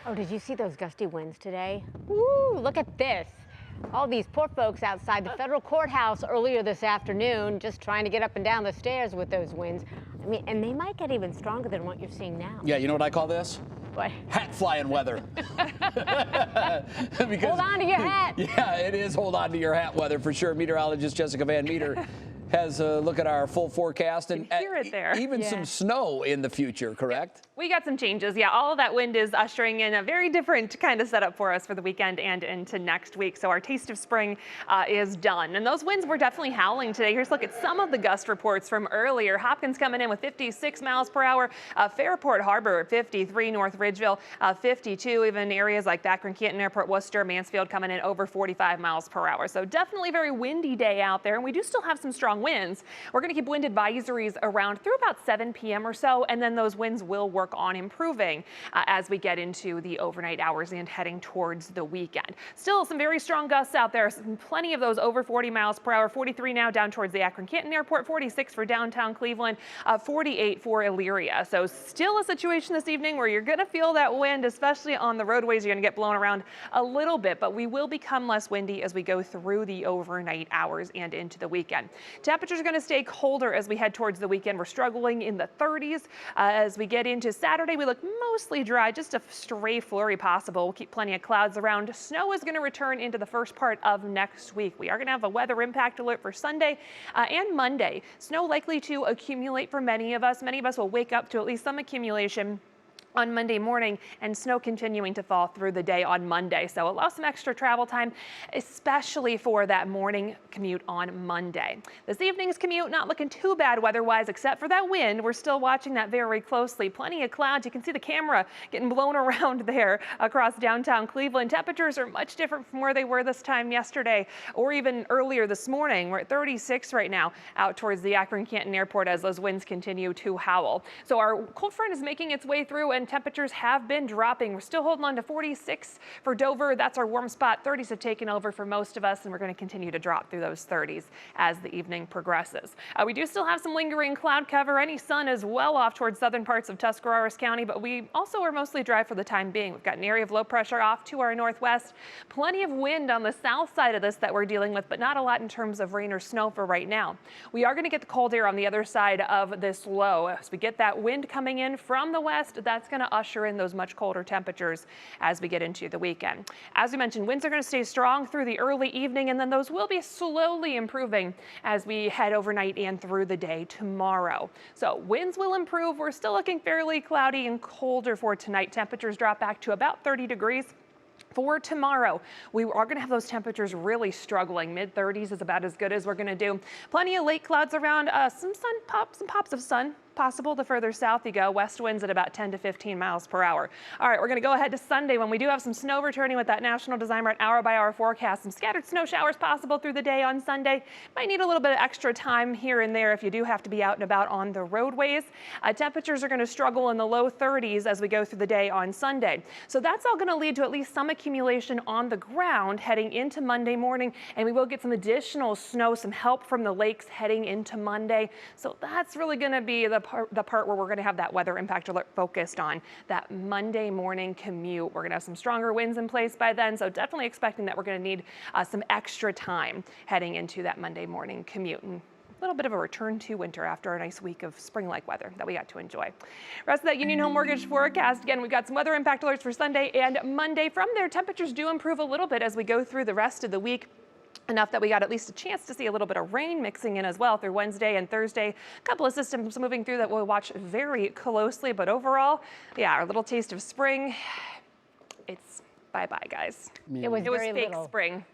Oh, did you see those gusty winds today? Woo, look at this. All these poor folks outside the federal courthouse earlier this afternoon just trying to get up and down the stairs with those winds. I mean, and they might get even stronger than what you're seeing now. Yeah, you know what I call this? What? Hat flying weather. Because, hold on to your hat. Yeah, it is hold on to your hat weather for sure. Meteorologist Jessica Van Meter has a look at our full forecast and hear it there. Even some snow in the future, correct? We got some changes. Yeah, all of that wind is ushering in a very different kind of setup for us for the weekend and into next week. So our taste of spring is done. And those winds were definitely howling today. Here's a look at some of the gust reports from earlier. Hopkins coming in with 56 miles per hour. Fairport Harbor at 53, North Ridgeville 52, even areas like Akron, Canton Airport, Worcester, Mansfield coming in over 45 miles per hour. So definitely a very windy day out there. And we do still have some strong winds. We're going to keep wind advisories around through about 7 p.m. or so, and then those winds will work on improving as we get into the overnight hours and heading towards the weekend. Still some very strong gusts out there, plenty of those over 40 miles per hour, 43 now down towards the Akron Canton Airport, 46 for downtown Cleveland, 48 for Elyria. So still a situation this evening where you're going to feel that wind, especially on the roadways. You're going to get blown around a little bit, but we will become less windy as we go through the overnight hours and into the weekend. Temperatures are going to stay colder as we head towards the weekend. We're struggling in the 30s. As we get into Saturday, we look mostly dry, just a stray flurry possible. We'll keep plenty of clouds around. Snow is going to return into the first part of next week. We are going to have a weather impact alert for Sunday and Monday. Snow likely to accumulate for many of us. Many of us will wake up to at least some accumulation on Monday morning, and snow continuing to fall through the day on Monday. So allow some extra travel time, especially for that morning commute on Monday. This evening's commute not looking too bad weather-wise, except for that wind. We're still watching that very closely. Plenty of clouds. You can see the camera getting blown around there across downtown Cleveland. Temperatures are much different from where they were this time yesterday or even earlier this morning. We're at 36 right now out towards the Akron Canton Airport as those winds continue to howl. So our cold front is making its way through, and temperatures have been dropping. We're still holding on to 46 for Dover. That's our warm spot. 30s have taken over for most of us, and we're going to continue to drop through those 30s as the evening progresses. We do still have some lingering cloud cover. Any sun is well off towards southern parts of Tuscarawas County, but we also are mostly dry for the time being. We've got an area of low pressure off to our northwest. Plenty of wind on the south side of this that we're dealing with, but not a lot in terms of rain or snow for right now. We are going to get the cold air on the other side of this low. As we get that wind coming in from the west, that's going to usher in those much colder temperatures as we get into the weekend. As we mentioned, winds are going to stay strong through the early evening, and then those will be slowly improving as we head overnight and through the day tomorrow. So winds will improve. We're still looking fairly cloudy and colder for tonight. Temperatures drop back to about 30 degrees. For tomorrow, we are going to have those temperatures really struggling. Mid-30s is about as good as we're going to do. Plenty of late clouds around, some pops of sun possible the further south you go. West winds at about 10 to 15 miles per hour. All right, we're going to go ahead to Sunday when we do have some snow returning with that National Design Right hour-by-hour forecast. Some scattered snow showers possible through the day on Sunday. Might need a little bit of extra time here and there if you do have to be out and about on the roadways. Temperatures are going to struggle in the low 30s as we go through the day on Sunday. So that's all going to lead to at least some accumulation on the ground heading into Monday morning, and we will get some additional snow, some help from the lakes heading into Monday. So that's really going to be the part where we're going to have that weather impact alert focused on that Monday morning commute. We're going to have some stronger winds in place by then, so definitely expecting that we're going to need some extra time heading into that Monday morning commute. And a little bit of a return to winter after a nice week of spring-like weather that we got to enjoy. Rest of that Union Home Mortgage forecast. Again, we've got some weather impact alerts for Sunday and Monday. From there, temperatures do improve a little bit as we go through the rest of the week. Enough that we got at least a chance to see a little bit of rain mixing in as well through Wednesday and Thursday. A couple of systems moving through that we'll watch very closely, but overall, yeah, our little taste of spring, it's bye-bye, guys. It was fake little. spring.